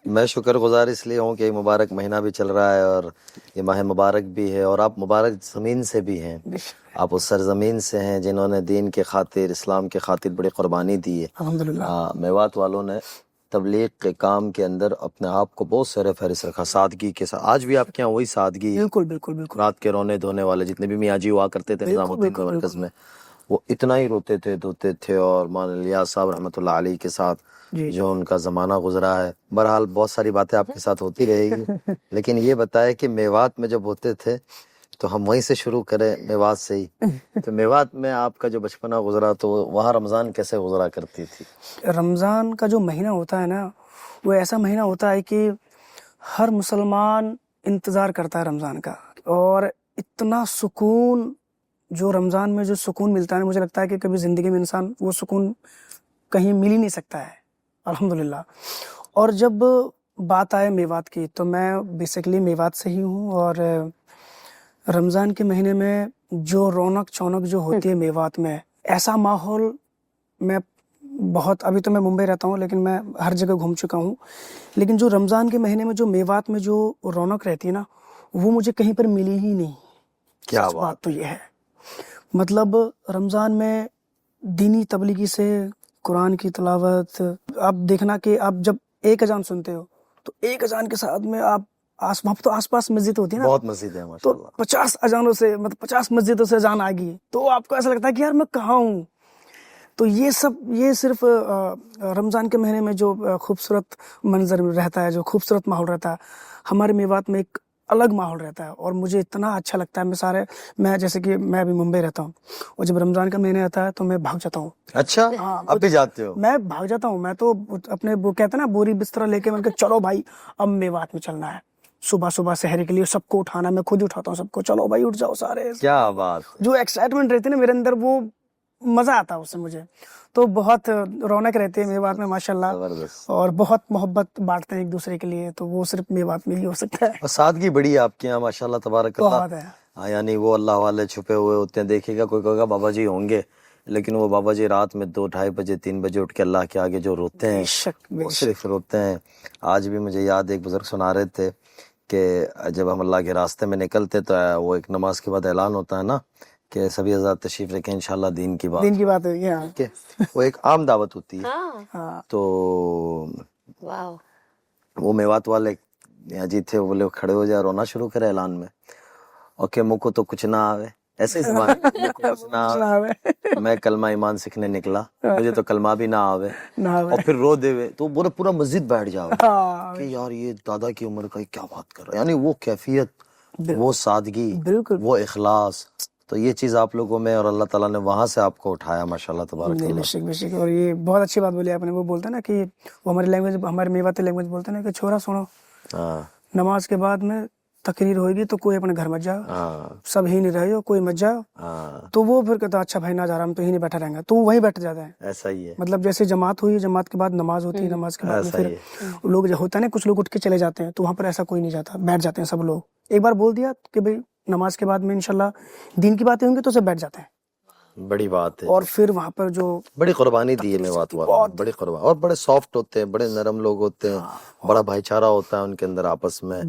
میں شکر گزار اس لیے ہوں کہ یہ مبارک مہینہ بھی چل رہا ہے اور یہ ماہ مبارک بھی ہے، اور آپ مبارک زمین سے بھی ہیں، آپ اس سرزمین سے ہیں جنہوں نے دین کے خاطر، اسلام کے خاطر بڑی قربانی دی ہے۔ الحمدللہ میوات والوں نے تبلیغ کے کام کے اندر اپنے آپ کو بہت سر فہرست رکھا، سادگی کے ساتھ۔ آج بھی آپ کے یہاں وہی سادگی، بالکل بالکل بالکل رات کے رونے دھونے والے جتنے بھی میاں جی ہوا کرتے تھے نظام الدین کے مرکز میں، وہ اتنا ہی روتے تھے دھوتے تھے، اور مولانا الیاس صاحب رحمۃ اللہ علیہ کے ساتھ جی جو ان کا زمانہ گزرا ہے۔ بہرحال بہت ساری باتیں آپ کے ساتھ ہوتی رہے گی، لیکن یہ بتائے کہ میوات میں جب ہوتے تھے تو ہم وہیں سے شروع کریں، میوات سے ہی۔ تو میوات میں آپ کا جو بچپنا گزرا تو وہاں رمضان کیسے گزرا کرتی تھی؟ رمضان کا جو مہینہ ہوتا ہے نا، وہ ایسا مہینہ ہوتا ہے کہ ہر مسلمان انتظار کرتا ہے رمضان کا، اور اتنا سکون جو رمضان میں جو سکون ملتا ہے، مجھے لگتا ہے کہ کبھی زندگی میں انسان وہ سکون کہیں مل ہی نہیں سکتا ہے، الحمدللہ۔ اور جب بات آئے میوات کی، تو میں بیسیکلی میوات سے ہی ہوں، اور رمضان کے مہینے میں جو رونق چونک جو ہوتی ہے میوات میں، ایسا ماحول میں بہت، ابھی تو میں ممبئی رہتا ہوں لیکن میں ہر جگہ گھوم چکا ہوں، لیکن جو رمضان کے مہینے میں جو میوات میں جو رونق رہتی ہے نا، وہ مجھے کہیں پر ملی ہی نہیں۔ کیا سچ بات تو یہ ہے، مطلب رمضان میں دینی تبلیغی سے قرآن کی تلاوت، آپ دیکھنا کہ آپ جب ایک اذان سنتے ہو تو ایک اذان کے ساتھ میں آپ وہاں تو آس پاس مسجد ہوتی ہے نا، بہت مسجد ہے تو ماشاءاللہ، 50 اذانوں سے، مطلب 50 مسجدوں سے اذان آ گئی، تو آپ کو ایسا لگتا ہے کہ یار میں کہاں ہوں۔ تو یہ صرف رمضان کے مہینے میں جو خوبصورت منظر رہتا ہے، جو خوبصورت ماحول رہتا ہے، ہمارے میوات میں ایک الگ ماحول رہتا ہے، اور مجھے اتنا اچھا لگتا ہے۔ میں جیسے کہ میں ابھی ممبئی رہتا ہوں، اور جب رمضان کا مہینہ آتا ہے تو میں بھاگ جاتا ہوں۔ اچھا اب بھی جاتے ہو؟ میں بھاگ جاتا ہوں، میں تو اپنے وہ کہتے ہیں نا بوری بستر لے کے، میں کہ چلو بھائی اب میوات میں چلنا ہے، صبح صبح سحر کے لیے سب کو اٹھانا، میں خود ہی اٹھاتا ہوں سب کو، چلو بھائی اٹھ جاؤ سارے۔ کیا بات ہے، جو ایکسائٹمنٹ رہتی ہے نا میرے اندر، وہ مزہ آتا ہے اس سے مجھے، تو بہت رونق رہتی ہے میوات میں ماشاءاللہ، زبردست۔ اور بہت محبت بانٹتے ہیں ایک دوسرے کے لیے، تو وہ صرف میوات میں ہی ہو سکتا ہے۔ اور سادگی بڑی ہے آپ کے یہاں ماشاءاللہ تبارک اللہ۔ بہت ہے، ہاں، یعنی وہ اللہ والے چھپے ہوئے ہوتے ہیں، دیکھے گا کوئی کہے گا بابا جی ہوں گے، لیکن وہ بابا جی رات میں 2 ڈھائی بجے 3 بجے اٹھ کے اللہ کے آگے جو روتے ہیں، بے شک بے وہ شک۔ صرف روتے ہیں۔ آج بھی مجھے یاد، ایک بزرگ سنا رہے تھے کہ جب ہم اللہ کے راستے میں نکلتے تو وہ ایک نماز کے بعد اعلان ہوتا ہے نا کہ سبھی حضرات تشریف رکھیں انشاءاللہ دین کی بات، دین کی بات ہوگی، ہاں کہ وہ ایک عام دعوت ہوتی ہے۔ ہاں، تو وہ میوات والے میاں جی تھے، وہ لوگ کھڑے ہو جائے، رونا شروع کرے اعلان میں، اور کہ مجھ کو تو کچھ نہ آوے، ایسے ہی زبان مجھ کو کچھ نہ آوے، میں کلمہ ایمان سیکھنے نکلا، مجھے تو کلمہ بھی نہ آوے، اور پھر رو دے وے، تو پورا مسجد بیٹھ جاؤ کہ یار یہ دادا کی عمر کا کیا بات کر رہا ہے، یعنی وہ کیفیت، وہ سادگی، بالکل وہ اخلاص، تو یہ چیز آپ لوگوں میں، اور اللہ تعالیٰ نے وہاں سے آپ کو اٹھایا ماشاءاللہ تبارک بے اللہ۔ شک بے شک، اور یہ بہت اچھی بات بولی آپ نے، وہ بولتے ہیں نا کہ وہ ہماری لینگویج، ہمارے میواتی لینگویج بولتے ہیں نا کہ چھوڑا سنو، ہاں نماز کے بعد میں تقریر ہوئے گی تو کوئی اپنے گھر مت جاؤ، ہاں سب ہی نہیں رہے ہو، کوئی مت جاؤ، ہاں، تو وہ پھر کہتا اچھا بھائی نہ جا رہا، ہم تو ہی نہیں بیٹھا رہیں گا، تو وہ وہیں بیٹھ جاتا ہے۔ ایسا ہی ہے، مطلب جیسے جماعت ہوئی، جماعت کے بعد نماز ہوتی ہے، نماز کے بعد میں ایسا پھر ہی ہے۔ لوگ جو ہوتا ہے نا، کچھ لوگ اٹھ کے چلے جاتے ہیں، تو وہاں پر ایسا کوئی نہیں جاتا، بیٹھ جاتے ہیں سب لوگ، ایک بار بول دیا کہ بھئی نماز کے بعد میں انشاءاللہ دین کی باتیں ہوں گی تو سب بیٹھ جاتے ہیں، بڑی بات ہے، اور پھر وہاں پر جو بڑی قربانی دی ہے میوات والوں نے، بڑی قربانی، اور بڑے سافٹ ہوتے ہیں، بڑے نرم لوگ ہوتے ہیں، بڑا بھائی چارہ ہوتا ہے ان کے اندر آپس میں۔